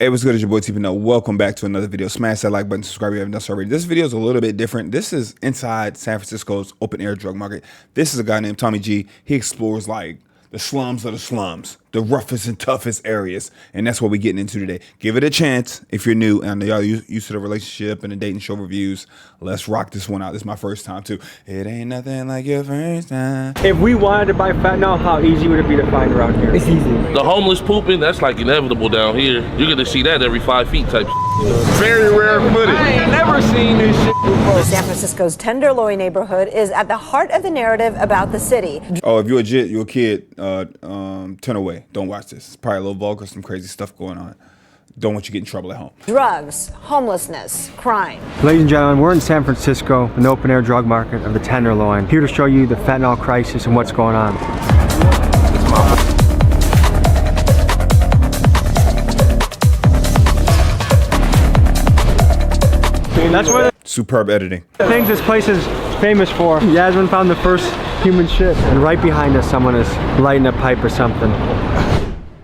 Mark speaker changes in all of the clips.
Speaker 1: Hey, what's good? It's your boy Tpindell. Welcome back to another video. Smash that like button, subscribe if you haven't done so already. This video is a little bit different. This is inside San Francisco's open air drug market. This is a guy named Tommy G. He explores like the slums of the slums, the roughest and toughest areas. And that's what we're getting into today. Give it a chance if you're new and y'all used to the relationship and the dating show reviews. Let's rock this one out. This is my first time too. It ain't nothing like your first time.
Speaker 2: If we wanted to buy fentanyl, how easy would it be to find around here?
Speaker 3: It's easy.
Speaker 4: The homeless pooping, that's like inevitable down here. You're gonna see that every 5 feet type.
Speaker 5: Very rare footage.
Speaker 2: I ain't never seen this shit before.
Speaker 6: San Francisco's Tenderloin neighborhood is at the heart of the narrative about the city.
Speaker 1: Oh, if you're a jit, you're a kid, turn away. Don't watch this. It's probably a little vulgar, some crazy stuff going on. Don't want you to get in trouble at home.
Speaker 6: Drugs, homelessness, crime.
Speaker 2: Ladies and gentlemen, we're in San Francisco, an open air drug market of the Tenderloin. Here to show you the fentanyl crisis and what's going on. That's one of
Speaker 1: Superb editing.
Speaker 2: the things this place is famous for. Yasmin found the first human ship, and right behind us someone is lighting a pipe or something.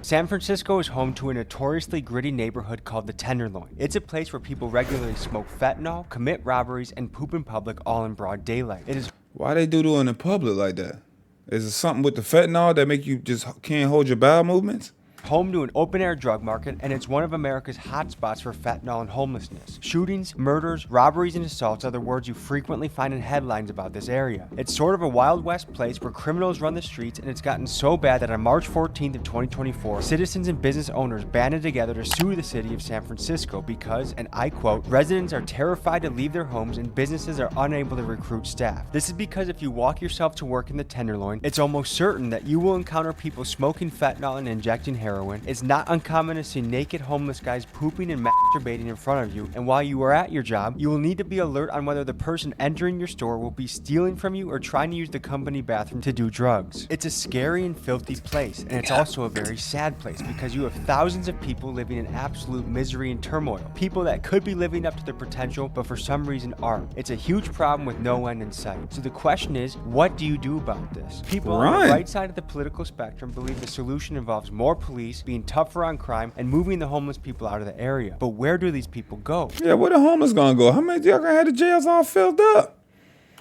Speaker 2: San Francisco is home to a notoriously gritty neighborhood called the Tenderloin. It's a place where people regularly smoke fentanyl, commit robberies, and poop in public all in broad daylight. It is
Speaker 1: Why they do it in public like that? Is it something with the fentanyl that make you just can't hold your bowel movements?
Speaker 2: home to an open-air drug market, and it's one of America's hotspots for fentanyl and homelessness. Shootings, murders, robberies, and assaults are the words you frequently find in headlines about this area. It's sort of a Wild West place where criminals run the streets, and it's gotten so bad that on March 14th of 2024, citizens and business owners banded together to sue the city of San Francisco because, and I quote, residents are terrified to leave their homes and businesses are unable to recruit staff. This is because if you walk yourself to work in the Tenderloin, it's almost certain that you will encounter people smoking fentanyl and injecting heroin. It's not uncommon to see naked homeless guys pooping and masturbating in front of you, and while you are at your job, you will need to be alert on whether the person entering your store will be stealing from you or trying to use the company bathroom to do drugs. It's a scary and filthy place, and it's also a very sad place because you have thousands of people living in absolute misery and turmoil. People that could be living up to their potential, but for some reason aren't. It's a huge problem with no end in sight. So the question is, what do you do about this? People on the right side of the political spectrum believe the solution involves more police, being tougher on crime, and moving the homeless people out of the area. But where do these people go?
Speaker 1: Yeah, where the homeless gonna go? How many y'all gonna have the jails all filled up?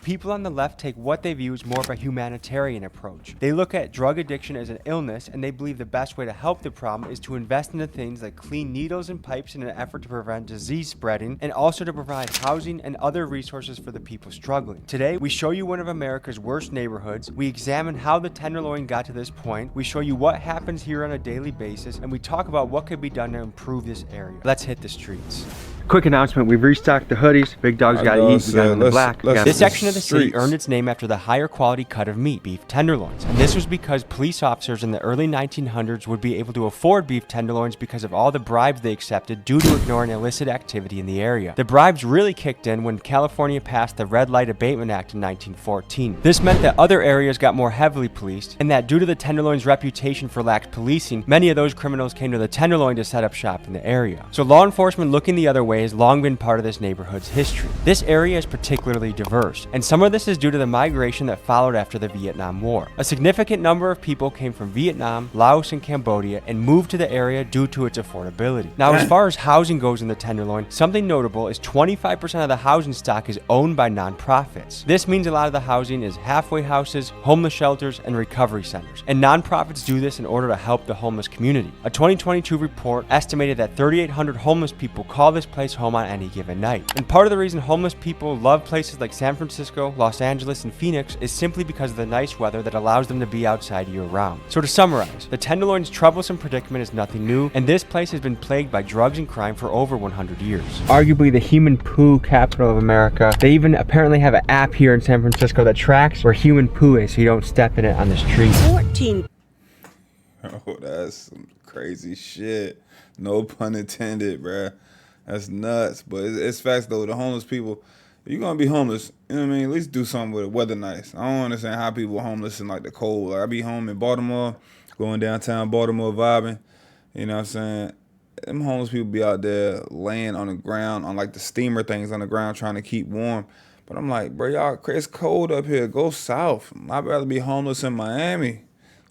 Speaker 2: People on the left take what they view as more of a humanitarian approach. They look at drug addiction as an illness, and they believe the best way to help the problem is to invest into things like clean needles and pipes in an effort to prevent disease spreading, and also to provide housing and other resources for the people struggling. Today, we show you one of America's worst neighborhoods, we examine how the Tenderloin got to this point, we show you what happens here on a daily basis, and we talk about what could be done to improve this area. Let's hit the streets. Quick announcement, we've restocked the hoodies. Big dogs gotta eat, we got them in the black. This section of the city earned its name after the higher quality cut of meat, beef tenderloins. And this was because police officers in the early 1900s would be able to afford beef tenderloins because of all the bribes they accepted due to ignoring illicit activity in the area. The bribes really kicked in when California passed the Red Light Abatement Act in 1914. This meant that other areas got more heavily policed, and that due to the Tenderloin's reputation for lax policing, many of those criminals came to the Tenderloin to set up shop in the area. So law enforcement looking the other way has long been part of this neighborhood's history. This area is particularly diverse, and some of this is due to the migration that followed after the Vietnam War. A significant number of people came from Vietnam, Laos, and Cambodia and moved to the area due to its affordability. Now, as far as housing goes in the Tenderloin, something notable is 25% of the housing stock is owned by nonprofits. This means a lot of the housing is halfway houses, homeless shelters, and recovery centers. And nonprofits do this in order to help the homeless community. A 2022 report estimated that 3,800 homeless people call this place home on any given night. And part of the reason homeless people love places like San Francisco, Los Angeles, and Phoenix is simply because of the nice weather that allows them to be outside year-round. So to summarize, the Tenderloin's troublesome predicament is nothing new, and this place has been plagued by drugs and crime for over 100 years. Arguably the human poo capital of America. They even apparently have an app here in San Francisco that tracks where human poo is so you don't step in it on the street.
Speaker 6: 14.
Speaker 1: Oh, that's some crazy shit. No pun intended, bruh. That's nuts. But it's facts, though. The homeless people, if you're going to be homeless, you know what I mean? At least do something with it. Weather nice. I don't understand how people are homeless in, like, the cold. Like, I be home in Baltimore, going downtown Baltimore vibing. You know what I'm saying? Them homeless people be out there laying on the ground, on, like, the steamer things on the ground, trying to keep warm. But I'm like, bro, y'all, it's cold up here. Go south. I'd rather be homeless in Miami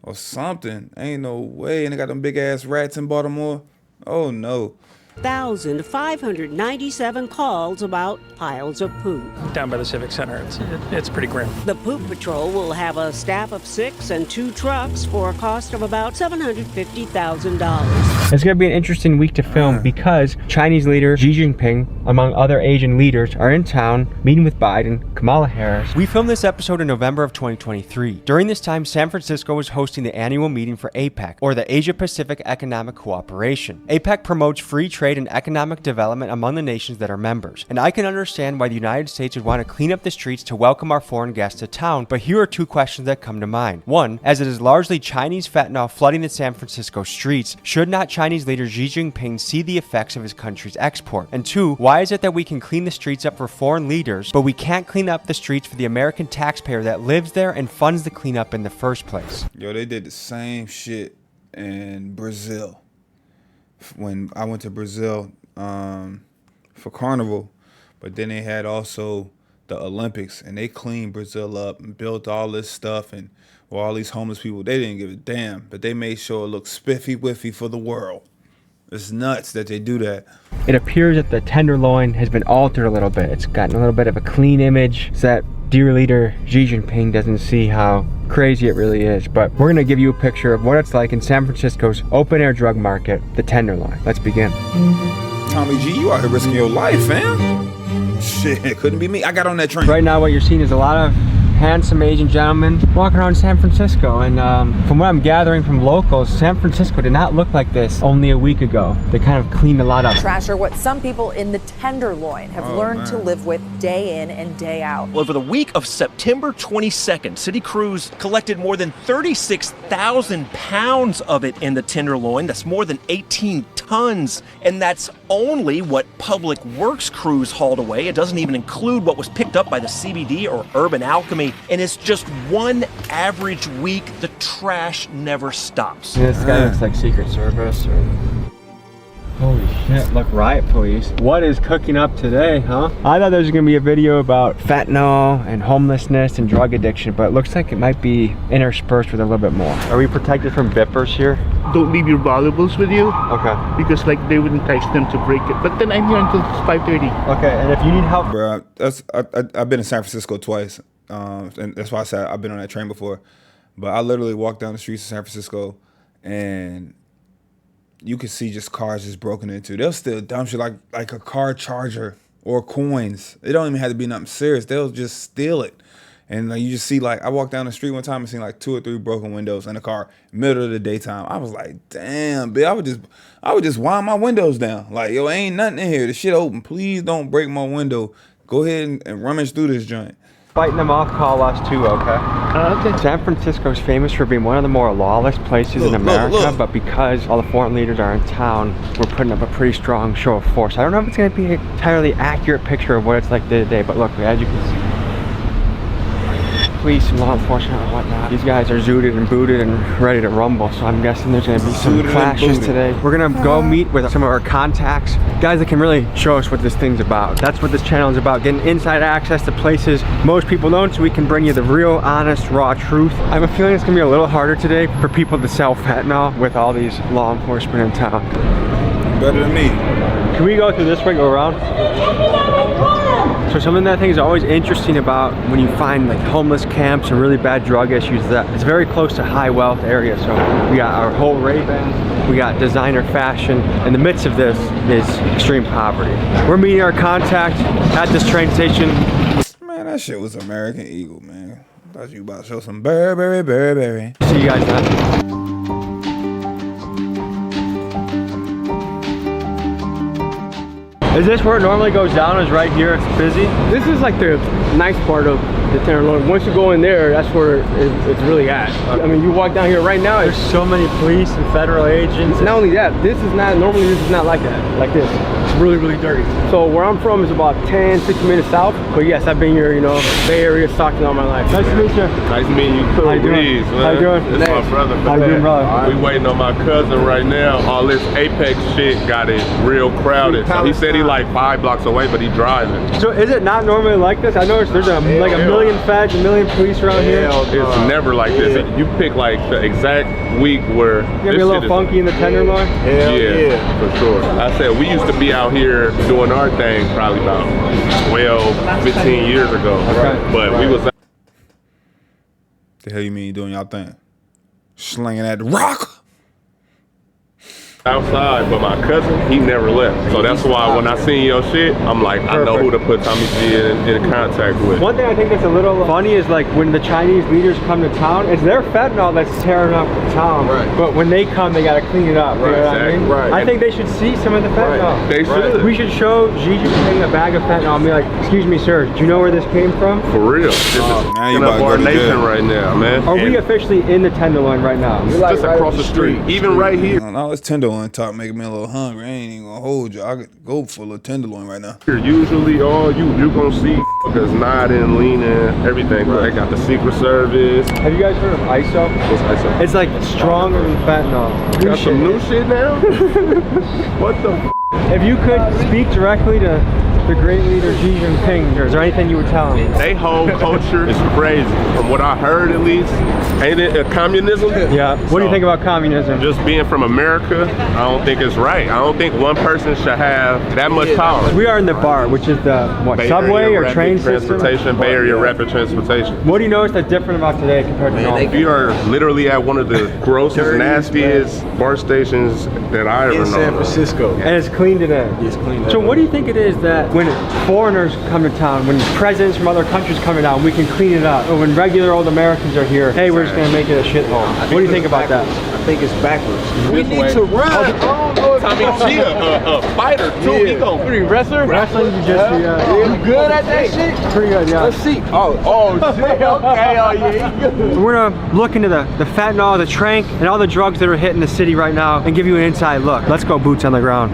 Speaker 1: or something. Ain't no way. And they got them big-ass rats in Baltimore. Oh no.
Speaker 3: 1,597 calls about piles of poop.
Speaker 7: Down by the Civic Center, it's pretty grim.
Speaker 3: The Poop Patrol will have a staff of 6 and 2 trucks for a cost of about $750,000.
Speaker 2: It's going to be an interesting week to film because Chinese leader Xi Jinping, among other Asian leaders, are in town meeting with Biden, Kamala Harris. We filmed this episode in November of 2023. During this time, San Francisco was hosting the annual meeting for APEC, or the Asia Pacific Economic Cooperation. APEC promotes free trade and economic development among the nations that are members. And I can understand why the United States would want to clean up the streets to welcome our foreign guests to town, but here are 2 questions that come to mind. 1, as it is largely Chinese fentanyl flooding the San Francisco streets, should not Chinese leader Xi Jinping see the effects of his country's export? And 2, why is it that we can clean the streets up for foreign leaders, but we can't clean up the streets for the American taxpayer that lives there and funds the cleanup in the first place?
Speaker 1: Yo, they did the same shit in Brazil. When I went to Brazil for Carnival, but then they had also the Olympics, and they cleaned Brazil up and built all this stuff, and all these homeless people, they didn't give a damn, but they made sure it looked spiffy-wiffy for the world. It's nuts that they do that.
Speaker 2: It appears that the Tenderloin has been altered a little bit. It's gotten a little bit of a clean image so that dear leader Xi Jinping doesn't see how crazy it really is. But we're gonna give you a picture of what it's like in San Francisco's open-air drug market, the Tenderloin. Let's begin.
Speaker 1: Tommy G, you out here risking your life, fam. Shit, it couldn't be me. I got on that train.
Speaker 2: Right now what you're seeing is a lot of handsome Asian gentlemen walking around San Francisco, and from what I'm gathering from locals, San Francisco did not look like this only a week ago. They kind of cleaned a lot up.
Speaker 6: Trash are what some people in the Tenderloin have learned to live with day in and day out.
Speaker 8: Well, over the week of September 22nd, city crews collected more than 36,000 pounds of it in the Tenderloin. That's more than 18 tons, and that's only what public works crews hauled away. It doesn't even include what was picked up by the CBD or Urban Alchemy. And it's just one average week. The trash never stops.
Speaker 2: This guy looks like Secret Service or... Holy shit, look, riot police. What is cooking up today, huh? I thought there was gonna be a video about fentanyl and homelessness and drug addiction, but it looks like it might be interspersed with a little bit more. Are we protected from Vippers here?
Speaker 9: Don't leave your valuables with you.
Speaker 2: Okay.
Speaker 9: Because like they would entice them to break it. But then I'm here until 5:30.
Speaker 2: Okay, and if you need help...
Speaker 1: Bro, I've been to San Francisco twice. And that's why I said I've been on that train before. But I literally walked down the streets of San Francisco, and you could see just cars just broken into. They'll still dump shit like a car charger or coins. It don't even have to be nothing serious. They'll just steal it. And you just see, like, I walked down the street one time and seen like 2 or 3 broken windows in a car, middle of the daytime. I was like, damn, bitch, I would just wind my windows down. Like, yo, ain't nothing in here. The shit open. Please don't break my window. Go ahead and rummage through this joint.
Speaker 2: Fighting them off, call us too, okay?
Speaker 9: Okay.
Speaker 2: San Francisco is famous for being one of the more lawless places in America, but because all the foreign leaders are in town, we're putting up a pretty strong show of force. I don't know if it's going to be an entirely accurate picture of what it's like day to day, but look, as you can see, police and law enforcement and whatnot, these guys are zooted and booted and ready to rumble, so I'm guessing there's going to be some clashes today. We're going to go meet with some of our contacts, guys that can really show us what this thing's about. That's what this channel is about, getting inside access to places most people don't, so we can bring you the real, honest, raw truth. I have a feeling it's going to be a little harder today for people to sell fentanyl with all these law enforcement in town.
Speaker 1: Better than me.
Speaker 2: Can we go through this way, go around? So something that I think is always interesting about when you find like homeless camps and really bad drug issues is that it's very close to high wealth areas. So we got our whole Ray-Bans, we got designer fashion. In the midst of this is extreme poverty. We're meeting our contact at this train station.
Speaker 1: Man, that shit was American Eagle, man. Thought you about to show some Burberry.
Speaker 2: See you guys then. Is this where it normally goes down? Is right here? It's busy?
Speaker 9: This is like the nice part of the Tenderloin. Once you go in there, that's where it's really at. I mean, you walk down here right now.
Speaker 2: There's so many police and federal agents.
Speaker 9: Not only that, normally this is not like that, like this. It's really, really dirty. So where I'm from is about 10, 15 minutes south. But yes, I've been here, you know, Bay Area, Stockton all my life.
Speaker 2: Nice to meet you.
Speaker 5: Nice meeting you. Cool.
Speaker 2: How you doing?
Speaker 5: Breeze, man.
Speaker 2: How you doing?
Speaker 5: This is my brother.
Speaker 2: How you doing, brother?
Speaker 5: We waiting on my cousin right now. All this Apex shit got it real crowded. So he said he like 5 blocks away, but he driving.
Speaker 2: So is it not normally like this? I noticed there's like a million
Speaker 9: million feds, a million police around here.
Speaker 5: It's never like this. You pick like the exact week where
Speaker 9: You gonna be a little funky in the Tenderloin?
Speaker 5: Yeah, for sure. I said we used to be out here doing our thing probably about 12, 15 years ago.
Speaker 9: Okay.
Speaker 5: But we was
Speaker 1: The hell you mean you doing y'all thing? Slinging that rock?
Speaker 5: outside, but my cousin, he never left. So that's why when I seen your shit, I'm like, I know who to put Tommy G in contact with.
Speaker 9: One thing I think that's a little funny is like when the Chinese leaders come to town, it's their fentanyl that's tearing up the town.
Speaker 5: Right.
Speaker 9: But when they come, they gotta clean it up. You know what I mean?
Speaker 5: Right.
Speaker 9: I think they should see some of the fentanyl.
Speaker 5: They should.
Speaker 9: We should show Xi Jinping a bag of fentanyl and be like, excuse me, sir, do you know where this came from?
Speaker 5: For real. This is
Speaker 1: now you
Speaker 5: in
Speaker 1: about to
Speaker 5: our
Speaker 1: go to
Speaker 5: nation
Speaker 1: jail.
Speaker 5: right now, man.
Speaker 9: Are we officially in the Tenderloin right now?
Speaker 5: It's just across the street. Even right here.
Speaker 1: Now this Tenderloin talk making me a little hungry. I ain't even gonna hold you. I could go full of Tenderloin right now.
Speaker 5: Usually all you gonna see is nodding, leaning, everything. They got the Secret Service.
Speaker 9: Have you guys heard of ISO?
Speaker 5: What's ISO?
Speaker 9: It's like stronger than fentanyl.
Speaker 5: Got some new shit now? What the f?
Speaker 9: If you could speak directly to the great leader Xi Jinping, is there anything you would tell him?
Speaker 5: They whole culture is crazy. From what I heard at least, ain't it communism?
Speaker 9: Yeah. What do you think about communism?
Speaker 5: Just being from America, I don't think it's right. I don't think one person should have that much power.
Speaker 9: We are in the BART, which is the what,
Speaker 5: Bay
Speaker 9: subway
Speaker 5: Area
Speaker 9: or
Speaker 5: Rapid
Speaker 9: train system?
Speaker 5: Transportation, Bay Area Rapid Transportation.
Speaker 9: What do you notice that's different about today compared to normal?
Speaker 5: We are literally at one of the grossest, nastiest BART stations that I ever know.
Speaker 10: In San Francisco.
Speaker 9: And it's clean today.
Speaker 10: It's clean.
Speaker 9: So what do you think it is that when foreigners come to town, when presidents from other countries come to town, we can clean it up? Or when regular old Americans are here, hey, we're just gonna make it a shithole. What do you think about that?
Speaker 10: I think it's backwards. We
Speaker 5: This
Speaker 10: need
Speaker 5: way.
Speaker 10: to run. I don't know if
Speaker 5: Tommy G, a fighter too. He gonna
Speaker 9: Pretty wrestler? Wrestling, you just
Speaker 10: You good at that shit?
Speaker 9: pretty good, yeah.
Speaker 10: Let's see. Oh shit. Okay. Oh yeah. He good.
Speaker 9: We're gonna look into the fentanyl, the trank, and all the drugs that are hitting the city right now and give you an inside look. Let's go boots on the ground.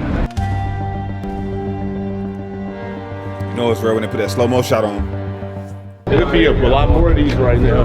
Speaker 1: You know it's real when they put that slow-mo shot on.
Speaker 5: It'll be a lot more of these right now.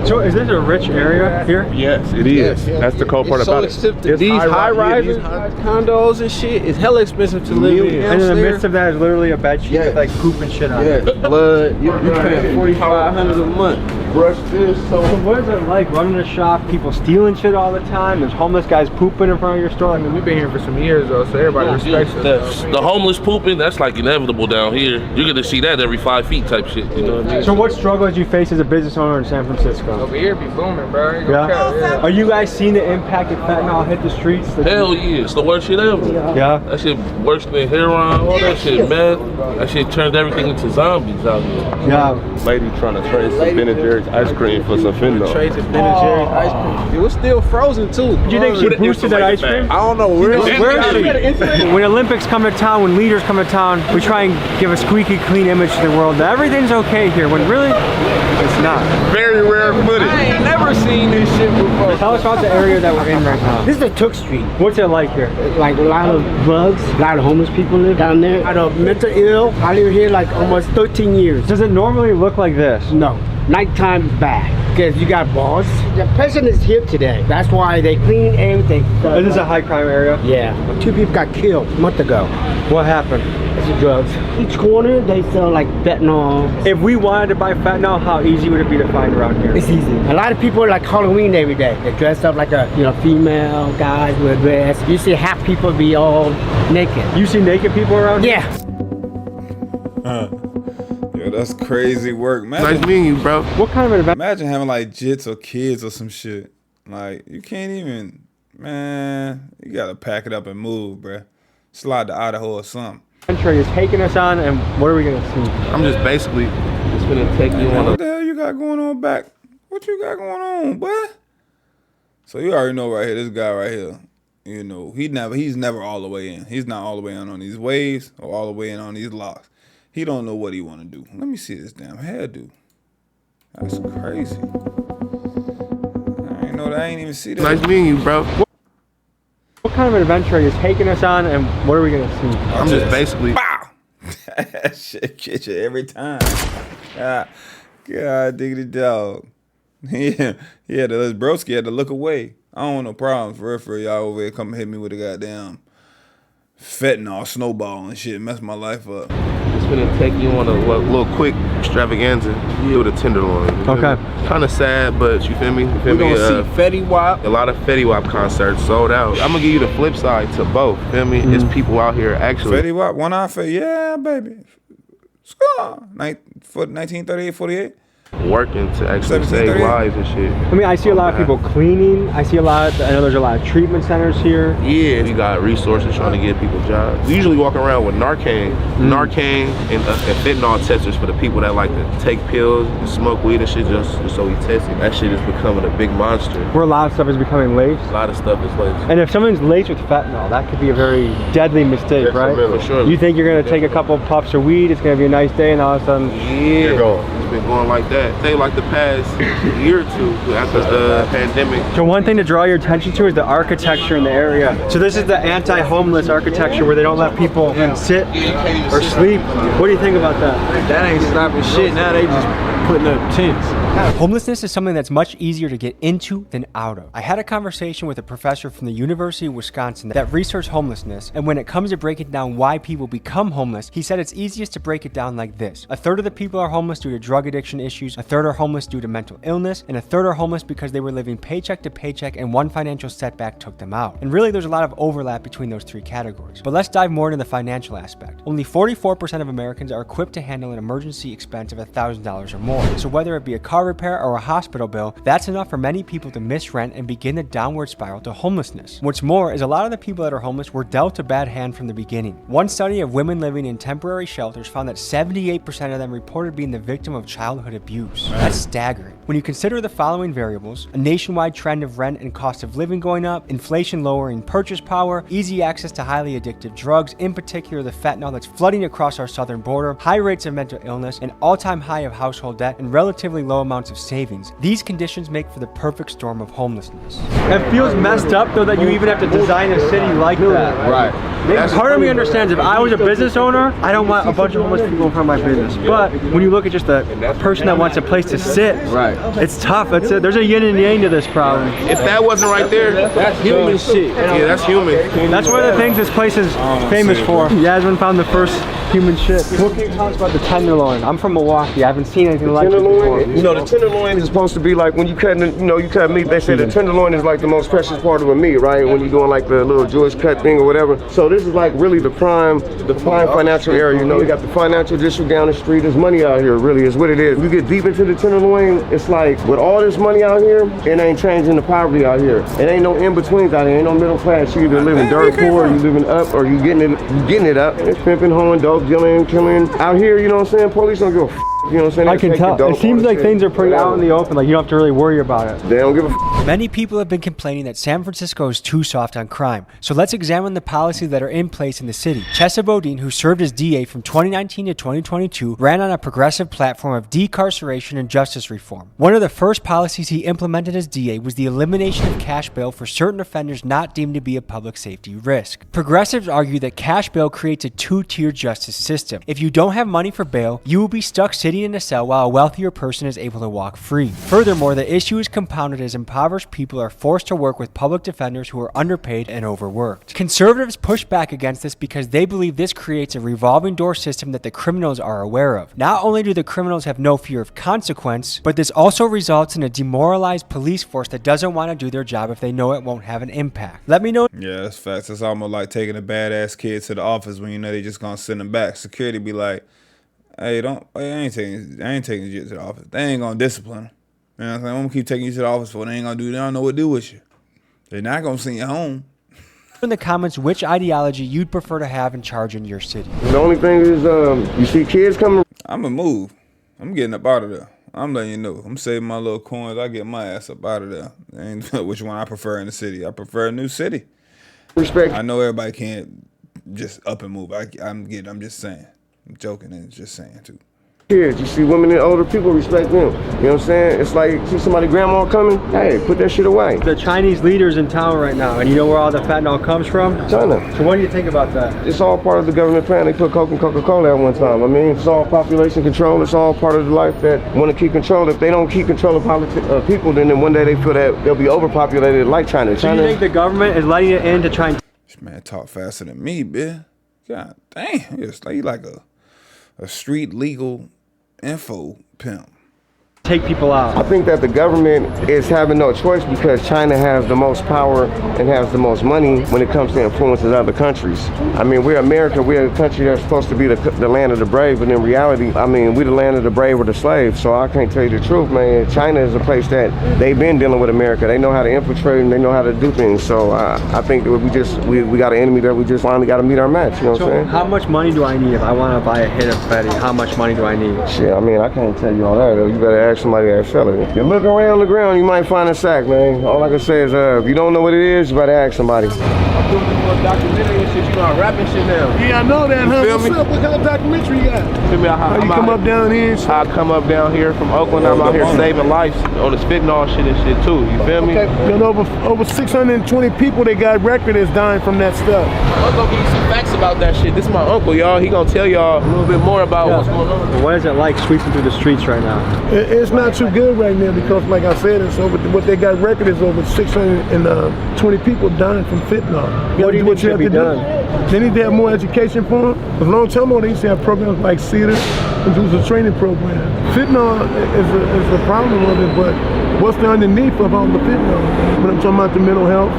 Speaker 9: So is this a rich area here?
Speaker 5: Yes, it is. That's the cool part about it.
Speaker 10: These high rises, condos and shit, it's hella expensive to live in.
Speaker 9: And in the midst of that is literally a bed sheet with like poop and shit on it.
Speaker 10: Blood. You pay $4,500 a month.
Speaker 5: Brush this.
Speaker 9: So what is it like running a shop, people stealing shit all the time, there's homeless guys pooping in front of your store? I mean,
Speaker 10: We've been here for some years though, so everybody respects us.
Speaker 4: The homeless pooping, that's like inevitable down here. You're gonna see that every 5 feet type shit. You know what I mean?
Speaker 9: so what struggles you face as a business owner in San Francisco?
Speaker 10: Over here be booming, bro.
Speaker 9: Yeah? Are you guys seeing the impact of fentanyl hit the streets?
Speaker 4: Hell yeah, it's the worst shit ever.
Speaker 9: Yeah?
Speaker 4: That shit worse than heroin, all that shit, man. That shit turned everything into zombies out here.
Speaker 9: Yeah.
Speaker 5: Lady trying to trade some Ben & Jerry's ice cream for some fentanyl.
Speaker 10: Trades at Ben & Jerry's ice cream. It was still frozen too.
Speaker 9: Do you think she boosted that ice cream?
Speaker 10: I don't know where
Speaker 9: Where is she? When Olympics come to town, when leaders come to town, we try and give a squeaky clean image to the world that everything's okay here, when really, it's not.
Speaker 5: Very rare footage.
Speaker 10: I ain't never seen this shit before.
Speaker 9: Tell us about the area that we're in right now.
Speaker 11: This is the Took Street.
Speaker 9: What's it like here?
Speaker 11: Like a lot of drugs, a lot of homeless people live down there. A lot of mental ill. I live here like almost 13 years.
Speaker 9: Does it normally look like this?
Speaker 11: No, nighttime is bad because you got bars. The president is here today. That's why they clean everything.
Speaker 9: Is this a high crime area?
Speaker 11: Yeah. 2 people got killed a month ago.
Speaker 9: What happened?
Speaker 11: It's the drugs. Each corner they sell like fentanyl.
Speaker 9: If we wanted to buy fentanyl, how easy would it be to find around here?
Speaker 11: It's easy. A lot of people like Halloween every day. They dress up like a female guys with dress. You see half people be all naked.
Speaker 9: You see naked people around here?
Speaker 11: Yeah.
Speaker 1: Yo, that's crazy work, man.
Speaker 5: Nice meeting you, bro.
Speaker 9: What kind of an event?
Speaker 1: Imagine having like jits or kids or some shit. Like, you can't even, man, you gotta pack it up and move, bruh. Slide to Idaho or something.
Speaker 9: Country is taking us on, and what are we gonna see?
Speaker 5: I'm just basically just gonna take you
Speaker 1: Man,
Speaker 5: on
Speaker 1: what the hell you got going on back? What you got going on, boy? So you already know right here, this guy right here, you know, he's never all the way in. He's not all the way in on these waves or all the way in on these locks. He don't know what he want to do. Let me see this damn hairdo. That's crazy. I ain't know that. I ain't even see that.
Speaker 5: Nice meeting you, bro.
Speaker 9: What kind of an adventure are you taking us on, and what are we gonna see?
Speaker 5: I'm just basically.
Speaker 1: Bow! That shit get you every time. God diggity dog. Yeah, the broski had to look away. I don't want no problems for real, y'all over here come hit me with a goddamn fentanyl snowball and shit, mess my life up.
Speaker 5: It's gonna take you on a little quick extravaganza with a Tenderloin.
Speaker 9: Okay.
Speaker 5: Kind of sad, but you feel me? You feel
Speaker 10: We're
Speaker 5: me?
Speaker 10: gonna see Fetty Wap.
Speaker 5: A lot of Fetty Wap concerts sold out. I'm gonna give you the flip side to both. Feel me? It's people out here actually.
Speaker 1: Fetty Wap, one eye for yeah, baby. Score. 1938, 48.
Speaker 5: Working to actually save lives and shit.
Speaker 9: I mean, I see a lot of people cleaning. I see a lot. I know there's a lot of treatment centers here.
Speaker 5: Yeah, we got resources trying to give people jobs. We usually walk around with Narcan and fentanyl testers for the people that like to take pills and smoke weed and shit just so we test it. That shit is becoming a big monster.
Speaker 9: Where a lot of stuff is becoming laced.
Speaker 5: A lot of stuff is laced.
Speaker 9: And if someone's laced with fentanyl, that could be a very deadly mistake, right?
Speaker 5: For sure.
Speaker 9: You think you're gonna take a couple puffs of weed, it's gonna be a nice day, and all of a sudden,
Speaker 5: yeah, it's been going like that. Say like the past year or two after the pandemic.
Speaker 9: So one thing to draw your attention to is the architecture in the area. So this is the anti-homeless architecture where they don't let people sit or sleep. What do you think about that?
Speaker 10: That ain't stopping shit. Now they just putting up tents.
Speaker 2: Homelessness is something that's much easier to get into than out of. I had a conversation with a professor from the University of Wisconsin that researched homelessness, and when it comes to breaking down why people become homeless, he said it's easiest to break it down like this. A third of the people are homeless due to drug addiction issues, a third are homeless due to mental illness, and a third are homeless because they were living paycheck to paycheck and one financial setback took them out. And really there's a lot of overlap between those three categories. But let's dive more into the financial aspect. Only 44% of Americans are equipped to handle an emergency expense of $1,000 or more. So whether it be a car repair or a hospital bill, that's enough for many people to miss rent and begin the downward spiral to homelessness. What's more is a lot of the people that are homeless were dealt a bad hand from the beginning. One study of women living in temporary shelters found that 78% of them reported being the victim of childhood abuse. That's staggering. When you consider the following variables, a nationwide trend of rent and cost of living going up, inflation lowering purchase power, easy access to highly addictive drugs, in particular the fentanyl that's flooding across our southern border, high rates of mental illness, an all-time high of household debt, and relatively low amounts of savings. These conditions make for the perfect storm of homelessness.
Speaker 9: It feels messed up though that you even have to design a city like that.
Speaker 10: Right.
Speaker 9: Part of me understands if I was a business owner, I don't want a bunch of homeless people in front of my business. But when you look at just a person that wants a place to sit,
Speaker 10: Right.
Speaker 9: it's tough. There's a yin and yang to this problem.
Speaker 5: If that wasn't right there,
Speaker 10: That's human shit.
Speaker 5: yeah, that's human.
Speaker 9: That's one of the things this place is famous for. Yasmin found the first human shit. What can you tell us about the Tenderloin? I'm from Milwaukee. I haven't seen anything like this before.
Speaker 12: You know, the Tenderloin is supposed to be like when you cut meat, they say the Tenderloin is like the most precious part of a meat, right? When you're doing like the little Jewish cut thing or whatever. So this is like really the prime financial area. You know, you got the financial district down the street. There's money out here, really, is what it is. You get deep into the Tenderloin, it's like with all this money out here, it ain't changing the poverty out here. It ain't no in-betweens out here. Ain't no middle class. You either living dirt poor, you living up, or you getting it up. It's pimping, hoeing, dope, dealing, killing. Out here, you know what I'm saying? Police don't give a f. You know what I'm saying?
Speaker 9: I can tell. It seems like things are pretty out in the open. Like you don't have to really worry about it.
Speaker 12: They don't give a f.
Speaker 2: Many people have been complaining that San Francisco is too soft on crime. So let's examine the policies that are in place in the city. Chesa Bodine, who served as DA from 2019 to 2022, ran on a progressive platform of decarceration and justice reform. One of the first policies he implemented as DA was the elimination of cash bail for certain offenders not deemed to be a public safety risk. Progressives argue that cash bail creates a two-tier justice system. If you don't have money for bail, you will be stuck sitting in a cell while a wealthier person is able to walk free. Furthermore, the issue is compounded as impoverished people are forced to work with public defenders who are underpaid and overworked. Conservatives push back against this because they believe this creates a revolving door system that the criminals are aware of. Not only do the criminals have no fear of consequence, but this also results in a demoralized police force that doesn't want to do their job if they know it won't have an impact. Let me know.
Speaker 1: Yeah, that's facts. It's almost like taking a badass kid to the office when you know they just gonna send them back. Security be like, hey, I ain't taking you to the office. They ain't gonna discipline them. You know what I'm saying? I'm gonna keep taking you to the office for what they ain't gonna do. They don't know what to do with you. They're not gonna send you home.
Speaker 2: In the comments which ideology you'd prefer to have in charge in your city.
Speaker 12: The only thing is, you see kids coming.
Speaker 1: I'ma move. I'm getting up out of there. I'm letting you know. I'm saving my little coins. I get my ass up out of there. Ain't which one I prefer in the city. I prefer a new city.
Speaker 12: Respect.
Speaker 1: I know everybody can't just up and move. I'm just saying. I'm joking and just saying too.
Speaker 12: Kids, you see women and older people, respect them. You know what I'm saying? It's like, see somebody grandma coming, hey, put that shit away.
Speaker 9: The Chinese leaders in town right now, and you know where all the fentanyl comes from?
Speaker 12: China.
Speaker 9: So what do you think about that?
Speaker 12: It's all part of the government plan. They put Coke and Coca-Cola at one time. I mean, it's all population control. It's all part of the life that want to keep control. If they don't keep control of people, then one day they feel that they'll be overpopulated like China.
Speaker 9: So you think the government is letting it in to try and...
Speaker 1: This man talk faster than me, bitch. God damn. It's like you like a street legal info pimp.
Speaker 2: Take people out.
Speaker 12: I think that the government is having no choice because China has the most power and has the most money when it comes to influencing other countries. I mean, we're America, we're a country that's supposed to be the land of the brave, but in reality, I mean, we're the land of the brave or the slaves. So I can't tell you the truth, man. China is a place that they've been dealing with America. They know how to infiltrate and they know how to do things. So I think that we got an enemy that we just finally got to meet our match, you know what I'm saying?
Speaker 2: How much money do I need if I want to buy a hit of Fetty? How much money do I need?
Speaker 12: Shit, I mean, I can't tell you all that, though. You better ask somebody that sell it. If you look around the ground, you might find a sack, man. All I can say is, if you don't know what it is, you better ask somebody.
Speaker 5: I'm doing this little documentary and shit, you know, I'm rapping shit now.
Speaker 10: Yeah, I know that, huh?
Speaker 5: Feel
Speaker 10: What's
Speaker 5: me?
Speaker 10: up? What kind of documentary you got?
Speaker 5: Feel me?
Speaker 10: How you come up down here and shit?
Speaker 5: I come up down here from Oakland, I'm out here saving lives on this fentanyl shit and shit too, you feel me?
Speaker 10: Okay, and over 620 people that got record is dying from that stuff.
Speaker 5: I'm gonna give you some facts about that shit. This is my uncle, y'all. He gonna tell y'all a little bit more about what's going on.
Speaker 2: What is it like sweeping through the streets right now?
Speaker 10: It's not too good right now because, like I said, it's over. What they got record is over 620 people dying from fentanyl.
Speaker 2: What do you think should be done?
Speaker 10: They need to have more education for them. A long time ago, they used to have programs like CEDAR, which was a training program. Fentanyl is a problem with it, but what's the underneath of all the fentanyl? When I'm talking about the mental health,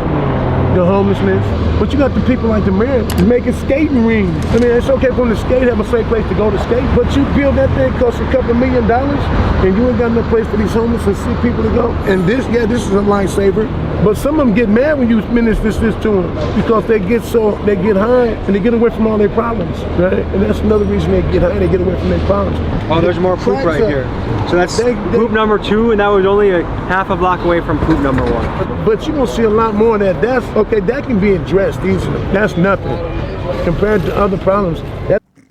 Speaker 10: the homelessness, but you got the people like the mayor making skating rings. I mean, it's okay for them to skate, have a safe place to go to skate, but you build that thing costs $2 million, and you ain't got no place for these homeless and sick people to go. And this is a lifesaver. But some of them get mad when you finish this to them because they get high and they get away from all their problems, right? And that's another reason they get high, they get away from their problems.
Speaker 2: Oh, there's more poop right here. So that's poop number 2, and that was only a half a block away from poop number 1.
Speaker 10: But you're gonna see a lot more of that. That's okay, that can be addressed easily. That's nothing compared to other problems.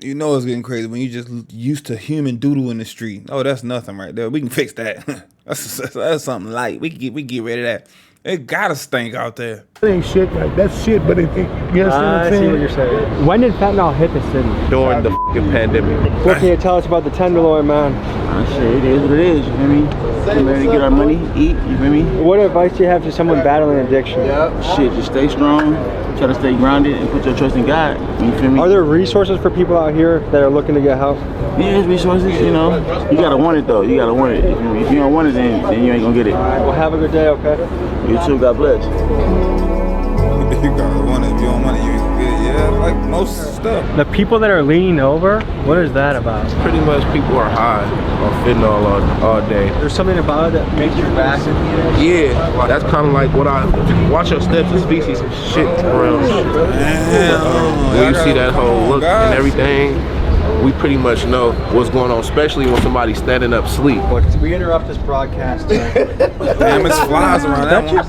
Speaker 1: You know it's getting crazy when you just used to human doodle in the street. Oh, that's nothing right there. We can fix that. that's something light. We can get rid of that. It gotta stink out there.
Speaker 10: It ain't shit right. That's shit, but you understand what I'm saying?
Speaker 2: I see what you're saying. When did fentanyl hit the city?
Speaker 5: During the fucking pandemic.
Speaker 2: What can you tell us about the Tenderloin, man?
Speaker 13: Shit, it is what it is, you feel me? We're ready to get our money, eat, you feel me?
Speaker 2: What advice do you have to someone battling addiction?
Speaker 13: Shit, just stay strong, try to stay grounded, and put your trust in God, you feel me?
Speaker 2: Are there resources for people out here that are looking to get help?
Speaker 13: Yeah, there's resources, you know. You gotta want it though, you gotta want it. If you don't want it, then you ain't gonna get it.
Speaker 2: All right, well, have a good day, okay?
Speaker 13: You too, God bless.
Speaker 1: You gotta want it. If you don't want it, you ain't gonna get it. Yeah, like most stuff.
Speaker 2: The people that are leaning over, what is that about?
Speaker 5: Pretty much people are high on fentanyl all day.
Speaker 2: There's something about it that makes your back.
Speaker 5: Yeah, that's kind of like what I watch your steps and see some shit around. When you see that whole look and everything, we pretty much know what's going on, especially when somebody's standing up sleep.
Speaker 2: We interrupt this broadcast.
Speaker 1: Damn, it's flies around that one.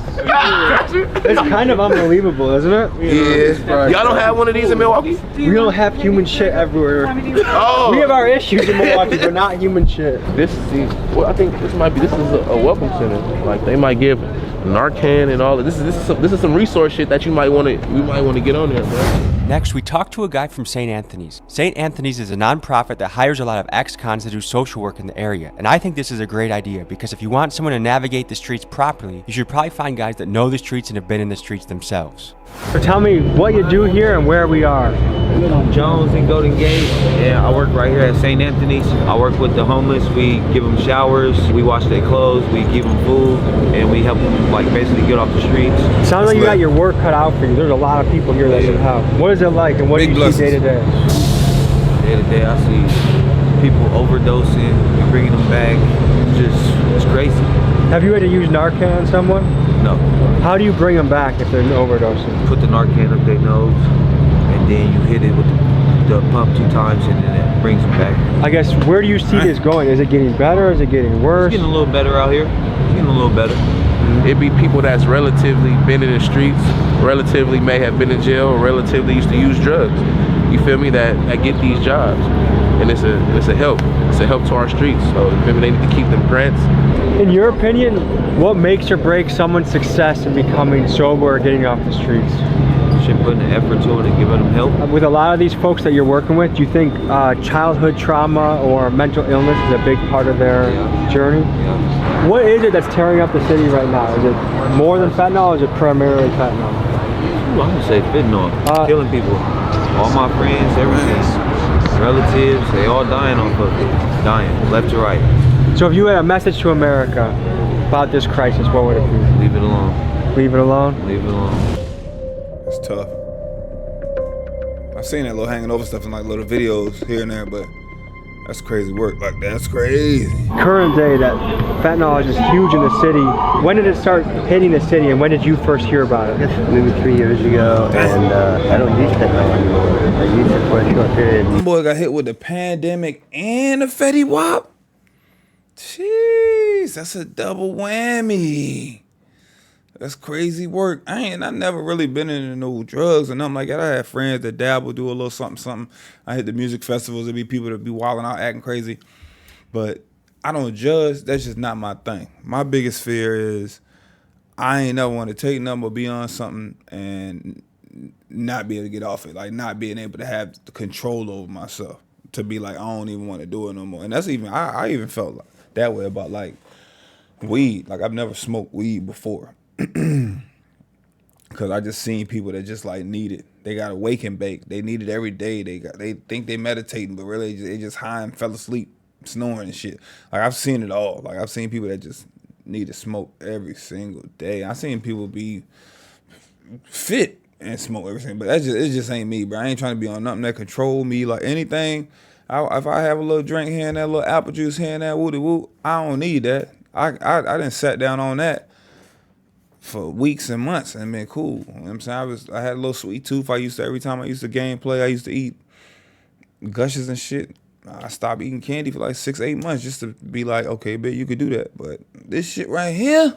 Speaker 2: It's kind of unbelievable, isn't it?
Speaker 5: Yeah. Y'all don't have one of these in Milwaukee?
Speaker 2: We don't have human shit everywhere.
Speaker 5: Oh.
Speaker 2: We have our issues in Milwaukee, but not human shit.
Speaker 5: Well, I think this is a welcome center. Like they might give Narcan and all of this. This is some resource shit that we might want to get on there, bro.
Speaker 2: Next, we talked to a guy from St. Anthony's. St. Anthony's is a nonprofit that hires a lot of ex-cons to do social work in the area. And I think this is a great idea because if you want someone to navigate the streets properly, you should probably find guys that know the streets and have been in the streets themselves. So tell me what you do here and where we are.
Speaker 14: Jones and Golden Gate, and I work right here at St. Anthony's. I work with the homeless. We give them showers, we wash their clothes, we give them food, and we help them like basically get off the streets.
Speaker 2: Sounds like you got your work cut out for you. There's a lot of people here that need help. What is it like and what do you see day to day?
Speaker 14: Day to day, I see people overdosing, we bringing them back. It's crazy.
Speaker 2: Have you had to use Narcan on someone?
Speaker 14: No.
Speaker 2: How do you bring them back if they're overdosing?
Speaker 14: Put the Narcan up their nose, and then you hit it with the pump 2 times, and then it brings them back.
Speaker 2: I guess, where do you see this going? Is it getting better? Is it getting worse?
Speaker 14: It's getting a little better out here. It's getting a little better.
Speaker 5: It'd be people that's relatively been in the streets, relatively may have been in jail, or relatively used to use drugs. You feel me? That get these jobs, and it's a help. It's a help to our streets. So you feel me? They need to keep them grants.
Speaker 2: In your opinion, what makes or breaks someone's success in becoming sober or getting off the streets?
Speaker 14: Should put an effort to it and giving them help.
Speaker 2: With a lot of these folks that you're working with, do you think childhood trauma or mental illness is a big part of their journey?
Speaker 14: Yeah.
Speaker 2: What is it that's tearing up the city right now? Is it more than fentanyl or is it primarily fentanyl?
Speaker 14: Ooh, I'm gonna say fentanyl. Killing people. All my friends, everything. relatives, they all dying off of it. Dying, left to right.
Speaker 2: So if you had a message to America about this crisis, what would it be?
Speaker 14: Leave it alone.
Speaker 2: Leave it alone?
Speaker 14: Leave it alone.
Speaker 1: It's tough. I've seen that little hanging over stuff in like little videos here and there, but that's crazy work. Like, that's crazy.
Speaker 2: Current day, that fentanyl is just huge in the city. When did it start hitting the city, and when did you first hear about it?
Speaker 15: I guess maybe 3 years ago, and I don't use fentanyl anymore. I used it for a short period.
Speaker 1: One boy got hit with the pandemic and the Fetty Wap. Jeez, that's a double whammy. That's crazy work. I never really been into no drugs or nothing like that. I had friends that dabble, do a little something. I hit the music festivals. There be people that be wilding out, acting crazy. But I don't judge. That's just not my thing. My biggest fear is I ain't never want to take nothing but be on something and not be able to get off it. Like, not being able to have the control over myself. To be like, I don't even want to do it no more. And that's even, I even felt like that way about like weed. Like, I've never smoked weed before. Cause I just seen people that just like need it. They got to wake and bake. They need it every day. They think they meditating, but really they just high and fell asleep, snoring and shit. Like, I've seen it all. Like, I've seen people that just need to smoke every single day. I've seen people be fit and smoke everything, but it just ain't me, bro. I ain't trying to be on nothing that control me. Like, anything, if I have a little drink here and that, little apple juice here and that, woody woo, I don't need that. I done sat down on that for weeks and months and been cool. You know what I'm saying? I had a little sweet tooth. Every time I used to game play, I used to eat gushes and shit. I stopped eating candy for like 6-8 months just to be like, okay, bitch, you could do that. But this shit right here,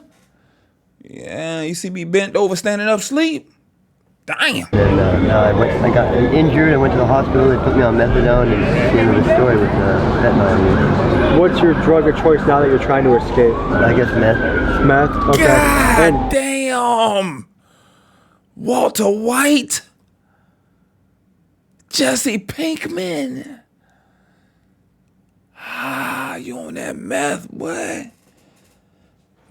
Speaker 1: yeah, you see me bent over, standing up, sleep. Damn.
Speaker 15: And I got injured. I went to the hospital. They put me on methadone, and the end of the story with fentanyl.
Speaker 2: What's your drug of choice now that you're trying to escape?
Speaker 15: I guess meth.
Speaker 2: Meth? Okay.
Speaker 1: God damn. Walter White. Jesse Pinkman. You on that meth, boy.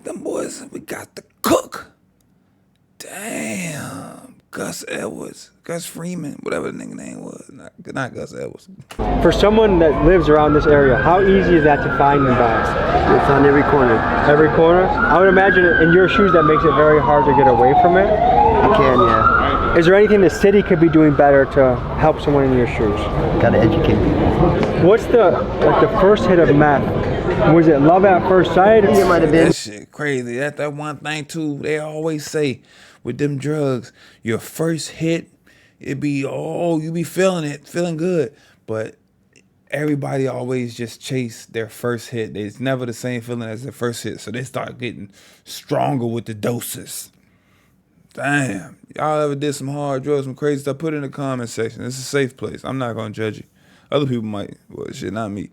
Speaker 1: Them boys, we got the cook. Damn. Gus Edwards, Gus Freeman, whatever the nigga name was. Not Gus Edwards.
Speaker 2: For someone that lives around this area, how easy is that to find and buy?
Speaker 15: It's on every corner.
Speaker 2: Every corner? I would imagine in your shoes that makes it very hard to get away from it.
Speaker 15: You can, yeah.
Speaker 2: Is there anything the city could be doing better to help someone in your shoes?
Speaker 15: Gotta educate people.
Speaker 2: What's the first hit of meth? Was it love at first sight?
Speaker 15: It might have been.
Speaker 1: That shit crazy. That one thing too, they always say with them drugs, your first hit, it be, you be feeling it, feeling good. But everybody always just chase their first hit. It's never the same feeling as their first hit. So they start getting stronger with the doses. Damn. Y'all ever did some hard drugs, some crazy stuff? Put it in the comment section. It's a safe place. I'm not going to judge you. Other people might. Well, shit, not me.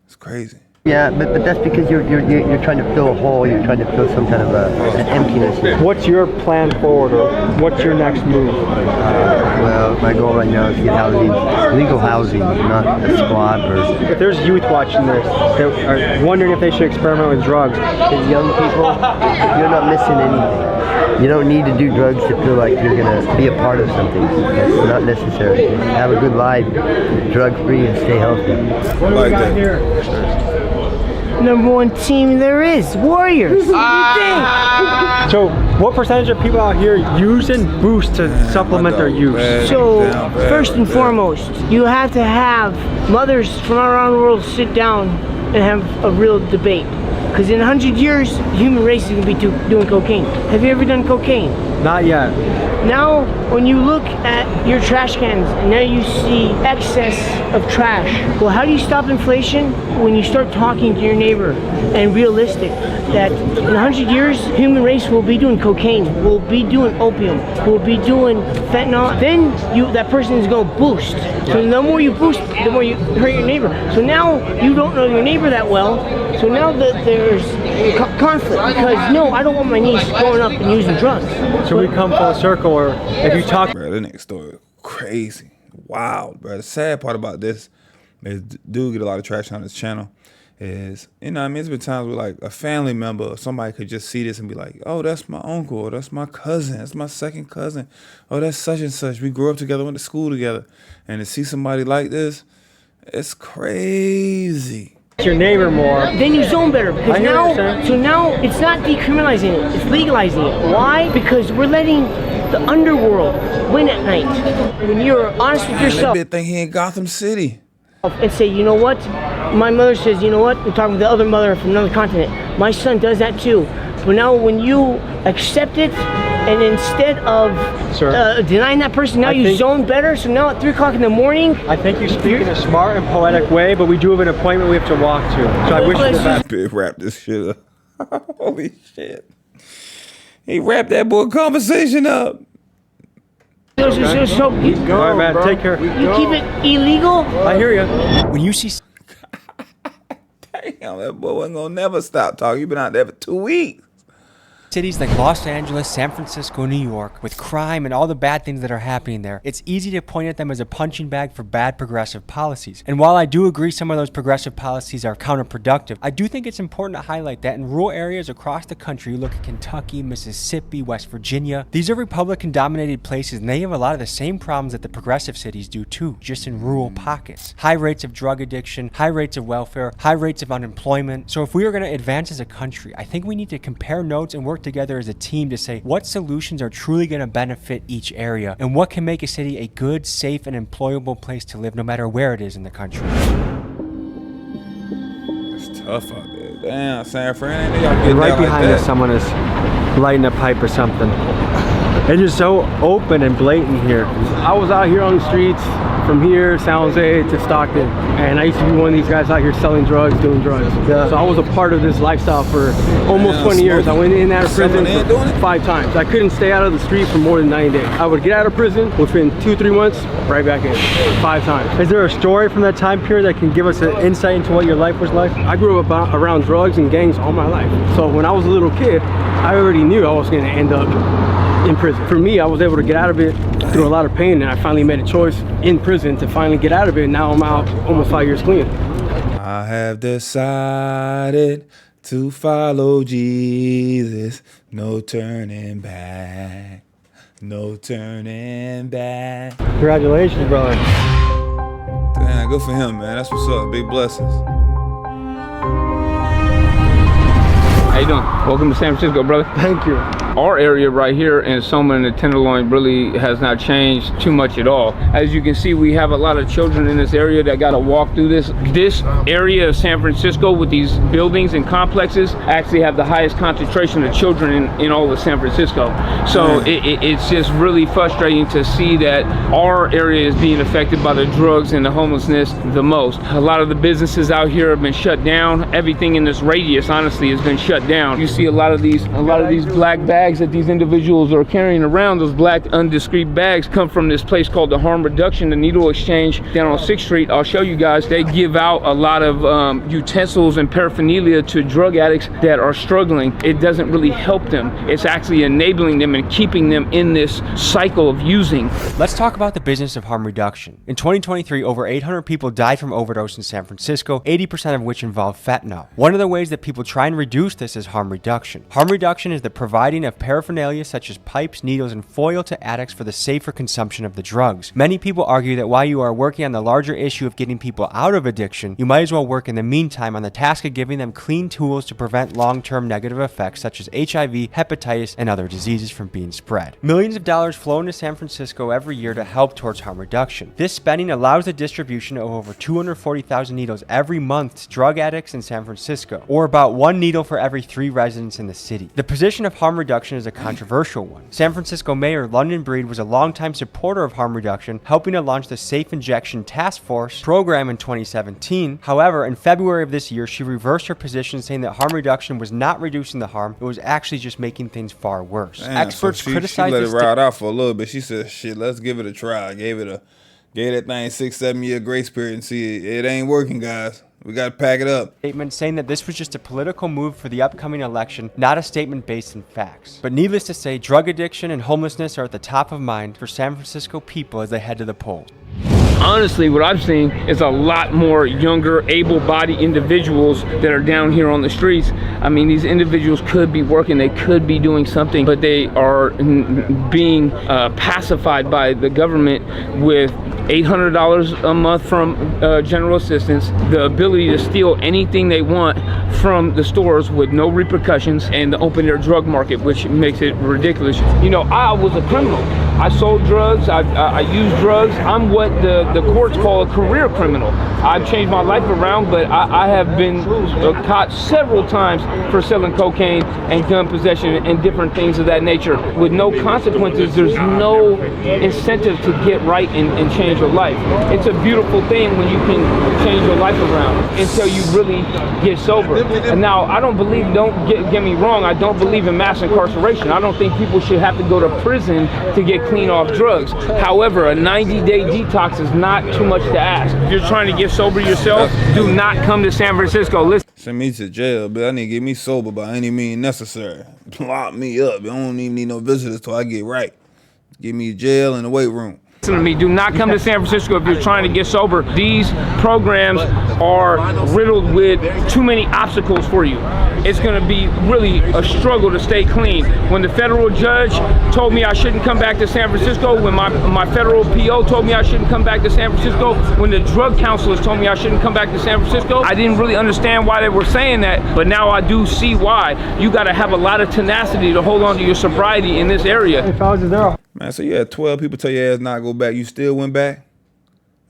Speaker 1: It's crazy.
Speaker 15: Yeah, but that's because you're trying to fill a hole. You're trying to fill some kind of an emptiness.
Speaker 2: What's your plan forward, or what's your next move?
Speaker 15: Well, my goal right now is to get housing, legal housing, not a squat or.
Speaker 2: If there's youth watching this that are wondering if they should experiment with drugs,
Speaker 15: as young people, you're not missing anything. You don't need to do drugs to feel like you're gonna be a part of something. It's not necessary. Just have a good life, drug-free, and stay healthy.
Speaker 2: What do we got here?
Speaker 16: Number one team there is, Warriors.
Speaker 2: So, what percentage of people out here using Boost to supplement their use?
Speaker 16: So, first and foremost, you have to have mothers from around the world sit down and have a real debate. Because in 100 years, the human race is going to be doing cocaine. Have you ever done cocaine?
Speaker 2: Not yet.
Speaker 16: Now, when you look at your trash cans, and now you see excess of trash. Well, how do you stop inflation? When you start talking to your neighbor and realistic that in 100 years, human race will be doing cocaine, will be doing opium, will be doing fentanyl. Then that person is going to boost. So the more you boost, the more you hurt your neighbor. So now you don't know your neighbor that well. So now that there's conflict, because no, I don't want my niece growing up and using drugs.
Speaker 2: So we come full circle, or if you talk.
Speaker 1: Bro, that next story crazy, wild, bro. The sad part about this is, dude get a lot of traction on his channel. Is, you know what I mean? It's been times where like a family member or somebody could just see this and be like, oh, that's my uncle, or that's my cousin, that's my second cousin, oh, that's such and such. We grew up together, went to school together. And to see somebody like this, It's crazy.
Speaker 9: Your neighbor more.
Speaker 16: Then you zone better because now it's not decriminalizing it, it's legalizing it. Why? Because we're letting the underworld win at night. When you're honest with yourself.
Speaker 1: That bitch think he in Gotham City.
Speaker 16: And say, you know what? My mother says, you know what? I'm talking with the other mother from another continent. My son does that too. But now when you accept it, and instead of denying that person, now you zone better. So now at 3 o'clock in the morning,
Speaker 9: I think you speak in a smart and poetic way, but we do have an appointment we have to walk to. So I wish you the best.
Speaker 1: Big wrap this shit up. Holy shit. He wrapped that boy conversation up.
Speaker 16: So
Speaker 9: All right, man.
Speaker 16: bro.
Speaker 9: Take care.
Speaker 16: You keep it illegal.
Speaker 9: I hear you.
Speaker 2: When you see
Speaker 1: Damn, that boy wasn't gonna never stop talking. You been out there for 2 weeks.
Speaker 2: cities like Los Angeles, San Francisco, New York, with crime and all the bad things that are happening there, it's easy to point at them as a punching bag for bad progressive policies. And while I do agree some of those progressive policies are counterproductive, I do think it's important to highlight that in rural areas across the country, you look at Kentucky, Mississippi, West Virginia, these are Republican-dominated places and they have a lot of the same problems that the progressive cities do too, just in rural pockets. High rates of drug addiction, high rates of welfare, high rates of unemployment. So if we are going to advance as a country, I think we need to compare notes and work together as a team to say what solutions are truly going to benefit each area and what can make a city a good, safe, and employable place to live no matter where it is in the country.
Speaker 1: It's tough out there. Damn, San Fran, they gotta get
Speaker 9: Right
Speaker 1: down
Speaker 9: behind
Speaker 1: like
Speaker 9: us, someone is lighting a pipe or something. It's just so open and blatant here. I was out here on the streets from here, San Jose to Stockton, and I used to be one of these guys out here selling drugs, doing drugs. Yeah. So I was a part of this lifestyle for almost 20 years. I went in and out of prison for 5 times. I couldn't stay out of the street for more than 90 days. I would get out of prison within 2-3 months, right back in, 5 times.
Speaker 2: Is there a story from that time period that can give us an insight into what your life was like?
Speaker 9: I grew up around drugs and gangs all my life. So when I was a little kid, I already knew I was going to end up in prison. For me, I was able to get out of it through a lot of pain, and I finally made a choice in prison to finally get out of it. Now I'm out almost 5 years clean.
Speaker 1: I have decided to follow Jesus. No turning back. No turning back.
Speaker 9: Congratulations, brother.
Speaker 1: Damn, good for him, man. That's what's up. Big blessings.
Speaker 17: How you doing? Welcome to San Francisco, brother.
Speaker 9: Thank you.
Speaker 17: Our area right here in Soma and the Tenderloin really has not changed too much at all. As you can see, we have a lot of children in this area that got to walk through this. This area of San Francisco with these buildings and complexes actually have the highest concentration of children in all of San Francisco. So it's just really frustrating to see that our area is being affected by the drugs and the homelessness the most. A lot of the businesses out here have been shut down. Everything in this radius, honestly, has been shut down. You see a lot of these black bags that these individuals are carrying around. Those black undiscreet bags come from this place called the Harm Reduction, the Needle Exchange down on 6th Street. I'll show you guys. They give out a lot of utensils and paraphernalia to drug addicts that are struggling. It doesn't really help them. It's actually enabling them and keeping them in this cycle of using.
Speaker 2: Let's talk about the business of harm reduction. In 2023, over 800 people died from overdose in San Francisco, 80% of which involve fentanyl. One of the ways that people try and reduce this is harm reduction. Harm reduction is the providing of paraphernalia such as pipes, needles, and foil to addicts for the safer consumption of the drugs. Many people argue that while you are working on the larger issue of getting people out of addiction, you might as well work in the meantime on the task of giving them clean tools to prevent long-term negative effects such as HIV, hepatitis, and other diseases from being spread. Millions of dollars flow into San Francisco every year to help towards harm reduction. This spending allows the distribution of over 240,000 needles every month to drug addicts in San Francisco, or about 1 needle for every 3 residents in the city. The position of harm reduction is a controversial one. San Francisco Mayor London Breed was a longtime supporter of harm reduction, helping to launch the Safe Injection Task Force program in 2017. However, in February of this year, she reversed her position, saying that harm reduction was not reducing the harm, it was actually just making things far worse.
Speaker 1: Damn,
Speaker 2: Experts
Speaker 1: so
Speaker 2: criticize
Speaker 1: she let
Speaker 2: this
Speaker 1: it ride out for a little bit. She said, shit, let's give it a try. Gave that thing 6-7 year grace period and see it ain't working, guys. We got to pack it up.
Speaker 2: Statement saying that this was just a political move for the upcoming election, not a statement based in facts. But needless to say, drug addiction and homelessness are at the top of mind for San Francisco people as they head to the polls.
Speaker 17: Honestly, what I've seen is a lot more younger, able-bodied individuals that are down here on the streets. I mean, these individuals could be working, they could be doing something, but they are being pacified by the government with $800 a month from general assistance, the ability to steal anything they want from the stores with no repercussions, and to open their drug market, which makes it ridiculous. You know, I was a criminal. I sold drugs, I used drugs. I'm what the courts call a career criminal. I've changed my life around, but I have been caught several times for selling cocaine and gun possession and different things of that nature with no consequences. There's no incentive to get right and change your life. It's a beautiful thing when you can change your life around until you really get sober. And now, I don't believe, don't get me wrong, I don't believe in mass incarceration. I don't think people should have to go to prison to get clean off drugs. However, a 90-day detox is not too much to ask. If you're trying to get sober yourself, do not come to San Francisco. Listen.
Speaker 1: Send me to jail, but I need to get me sober by any means necessary. Lock me up. I don't even need no visitors till I get right. Give me jail and the weight room.
Speaker 17: Listen to me, do not come to San Francisco if you're trying to get sober. These programs are riddled with too many obstacles for you. It's gonna be really a struggle to stay clean. When the federal judge told me I shouldn't come back to San Francisco, when my federal PO told me I shouldn't come back to San Francisco, when the drug counselors told me I shouldn't come back to San Francisco, I didn't really understand why they were saying that, but now I do see why. You gotta have a lot of tenacity to hold on to your sobriety in this area.
Speaker 9: If I was there.
Speaker 1: Man, so you had 12 people tell your ass not to go back. You still went back?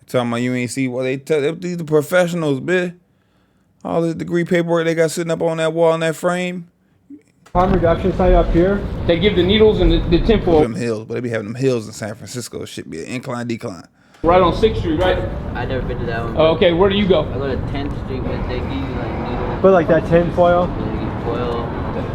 Speaker 1: Talking about you ain't see what they tell. These are professionals, bitch. All the degree paperwork they got sitting up on that wall in that frame.
Speaker 9: Harm reduction site up here.
Speaker 17: They give the needles and the tempo.
Speaker 1: Them hills, but they be having them hills in San Francisco. It should be an incline, decline.
Speaker 17: Right on 6th Street, right?
Speaker 18: I never been to that one.
Speaker 17: Oh, okay, where do you go?
Speaker 18: I go to 10th Street, but they give you like needles.
Speaker 9: But like that tin foil?
Speaker 18: They give you foil,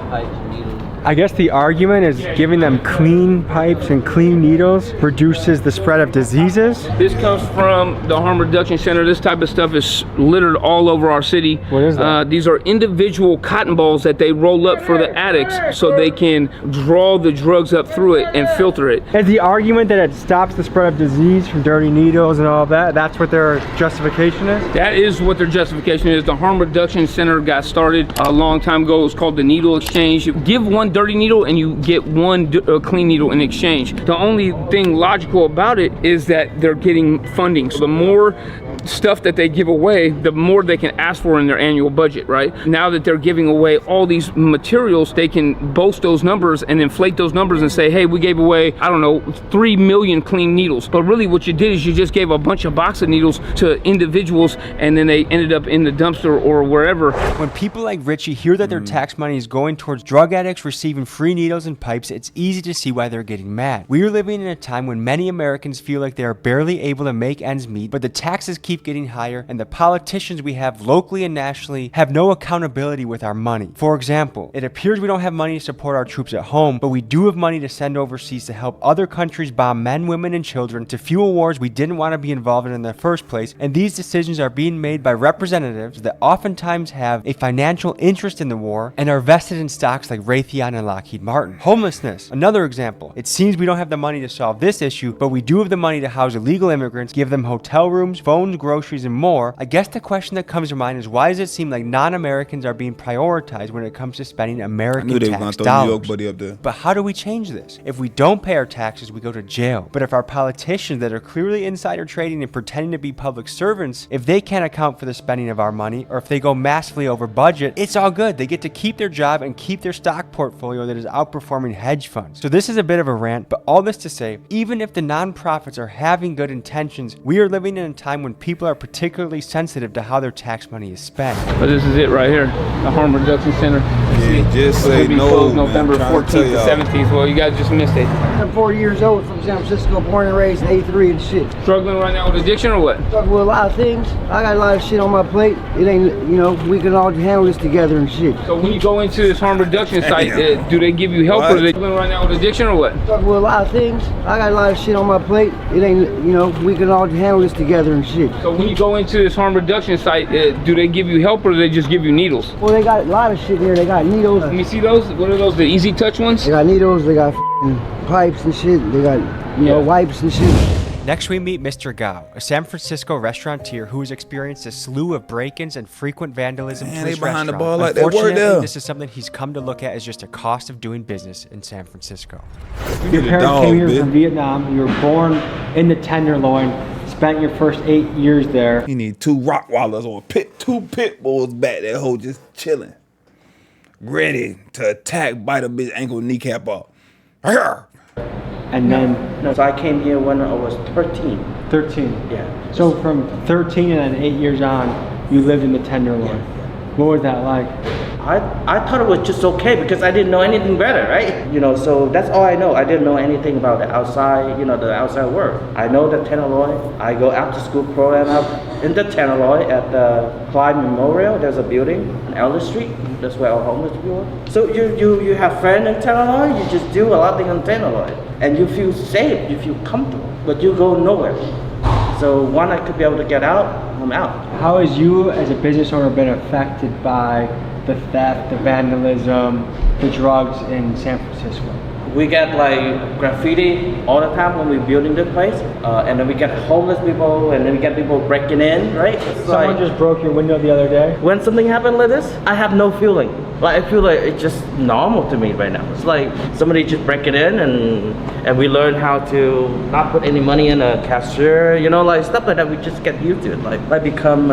Speaker 18: pipes, and needles.
Speaker 9: I guess the argument is giving them clean pipes and clean needles reduces the spread of diseases.
Speaker 17: This comes from the Harm Reduction Center. This type of stuff is littered all over our city.
Speaker 9: What is that?
Speaker 17: These are individual cotton balls that they roll up for the addicts so they can draw the drugs up through it and filter it.
Speaker 9: Is the argument that it stops the spread of disease from dirty needles and all that? That's what their justification is?
Speaker 17: That is what their justification is. The Harm Reduction Center got started a long time ago. It was called the Needle Exchange. You give one dirty needle and you get one clean needle in exchange. The only thing logical about it is that they're getting funding. So the more stuff that they give away, the more they can ask for in their annual budget, right? Now that they're giving away all these materials, they can boast those numbers and inflate those numbers and say, hey, we gave away, I don't know, 3 million clean needles. But really what you did is you just gave a bunch of box of needles to individuals and then they ended up in the dumpster or wherever.
Speaker 2: When people like Richie hear that their tax money is going towards drug addicts receiving free needles and pipes, it's easy to see why they're getting mad. We are living in a time when many Americans feel like they are barely able to make ends meet, but the taxes keep getting higher and the politicians we have locally and nationally have no accountability with our money. For example, it appears we don't have money to support our troops at home, but we do have money to send overseas to help other countries bomb men, women, and children to fuel wars we didn't want to be involved in the first place, and these decisions are being made by representatives that oftentimes have a financial interest in the war and are vested in stocks like Raytheon and Lockheed Martin. Homelessness, another example. It seems we don't have the money to solve this issue, but we do have the money to house illegal immigrants, give them hotel rooms, phones, groceries, and more. I guess the question that comes to mind is why does it seem like non-Americans are being prioritized when it comes to spending American tax dollars? New York buddy up there. But how do we change this? If we don't pay our taxes, we go to jail. But if our politicians that are clearly insider trading and pretending to be public servants, if they can't account for the spending of our money, or if they go massively over budget, it's all good. They get to keep their job and keep their stock portfolio that is outperforming hedge funds. So this is a bit of a rant, but all this to say, even if the nonprofits are having good intentions, we are living in a time when people are particularly sensitive to how their tax money is spent.
Speaker 17: But this is it right here, the Harm Reduction Center.
Speaker 1: Yeah, just say no,
Speaker 17: November 14th to 17th. Well, you guys just missed it.
Speaker 11: I'm 40 years old, from San Francisco, born and raised in 83 and shit.
Speaker 17: Struggling right now with addiction or what?
Speaker 11: Struggling with a lot of things. I got a lot of shit on my plate. It ain't, you know, we can all handle this together and shit.
Speaker 17: So when you go into this harm reduction site, do they give you help or are they struggling right now with addiction or what?
Speaker 11: Struggling with a lot of things. I got a lot of shit on my plate. It ain't, you know, we can all handle this together and shit.
Speaker 17: So when you go into this harm reduction site, do they give you help or do they just give you needles?
Speaker 11: Well, they got a lot of shit here. They got needles.
Speaker 17: Let me see those. What are those, the easy touch ones?
Speaker 11: They got needles, they got pipes and shit. They got, you know, wipes and shit.
Speaker 2: Next we meet Mr. Gao, a San Francisco restaurateur who has experienced a slew of break-ins and frequent vandalism to his
Speaker 1: behind
Speaker 2: restaurant.
Speaker 1: the ball like that word
Speaker 2: Unfortunately,
Speaker 1: there.
Speaker 2: this is something he's come to look at as just a cost of doing business in San Francisco.
Speaker 9: Your parents came here from Vietnam. You were born in the Tenderloin. spent your first 8 years there.
Speaker 1: You need 2 Rottweilers or 2 pit bulls back that hole just chilling, ready to attack, bite a bitch ankle, kneecap off.
Speaker 9: And then,
Speaker 18: So I came here when I was 13.
Speaker 9: 13.
Speaker 18: Yeah.
Speaker 9: So from 13 and then 8 years on, you lived in the Tenderloin. What was that like?
Speaker 18: I thought it was just okay because I didn't know anything better, right? You know, so that's all I know. I didn't know anything about the outside, you know, the outside world. I know the Tenderloin. I go after school program up in the Tenderloin at the Clyde Memorial. There's a building on Elder Street. That's where our homeless people are. So you have friends in Tenderloin. You just do a lot of things on Tenderloin, and you feel safe. You feel comfortable, but you go nowhere. So when I could be able to get out, I'm out.
Speaker 9: How has you as a business owner been affected by the theft, the vandalism, the drugs in San Francisco?
Speaker 18: We get like graffiti all the time when we're building this place, and then we get homeless people, and then we get people breaking in, right?
Speaker 9: Someone just broke your window the other day.
Speaker 18: When something happened like this, I have no feeling. Like I feel like it's just normal to me right now. It's like somebody just breaking in, and we learn how to not put any money in a cashier, you know, like stuff like that. We just get used to it. Like become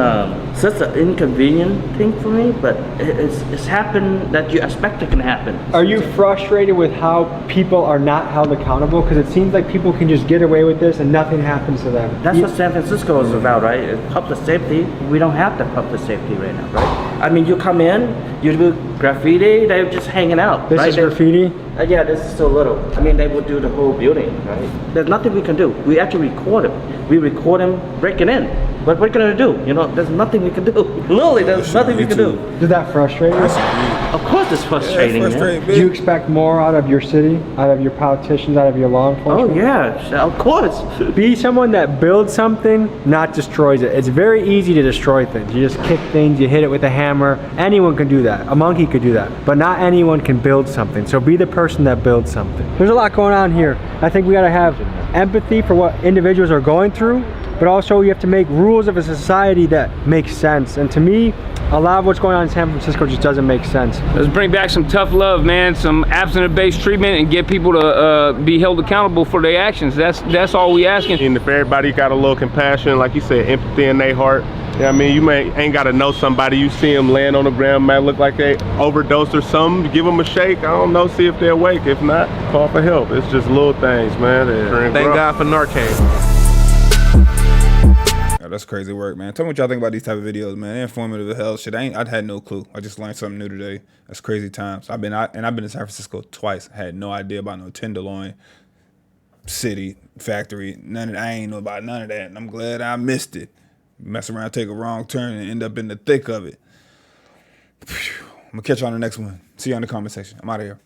Speaker 18: such an inconvenient thing for me, but it's happened that you expect it can happen.
Speaker 9: Are you frustrated with how people are not held accountable? Because it seems like people can just get away with this and nothing happens to them.
Speaker 18: That's what San Francisco is about, right? It's public safety. We don't have the public safety right now, right? I mean, you come in, you do graffiti, they're just hanging out.
Speaker 9: This is graffiti?
Speaker 18: Yeah, this is so little. I mean, they would do the whole building, right? There's nothing we can do. We actually record them. We record them breaking in. What we're gonna do? You know, there's nothing we can do. Literally, there's nothing we can do.
Speaker 9: Did that frustrate you?
Speaker 18: Of course it's frustrating, man.
Speaker 9: Do you expect more out of your city, out of your politicians, out of your law enforcement?
Speaker 18: Oh yeah, of course.
Speaker 9: Be someone that builds something, not destroys it. It's very easy to destroy things. You just kick things, you hit it with a hammer. Anyone can do that. A monkey could do that. But not anyone can build something. So be the person that builds something. There's a lot going on here. I think we gotta have empathy for what individuals are going through, but also you have to make rules of a society that make sense. And to me, a lot of what's going on in San Francisco just doesn't make sense.
Speaker 17: Let's bring back some tough love, man, some abstinence-based treatment, and get people to be held accountable for their actions. That's all we asking.
Speaker 5: And if everybody got a little compassion, like you said, empathy in their heart, I mean, you ain't got to know somebody. You see them laying on the ground, might look like they overdosed or something. Give them a shake. I don't know, see if they're awake. If not, call for help. It's just little things, man. Thank God for Narcan.
Speaker 1: Oh, that's crazy work, man. Tell me what y'all think about these type of videos, man. They're informative as hell. Shit, I'd had no clue. I just learned something new today. That's crazy times. I've been to San Francisco twice. I had no idea about no Tenderloin city, factory. I ain't know about none of that. And I'm glad I missed it. Mess around, take a wrong turn, and end up in the thick of it. I'm gonna catch you on the next one. See you in the comment section. I'm out of here.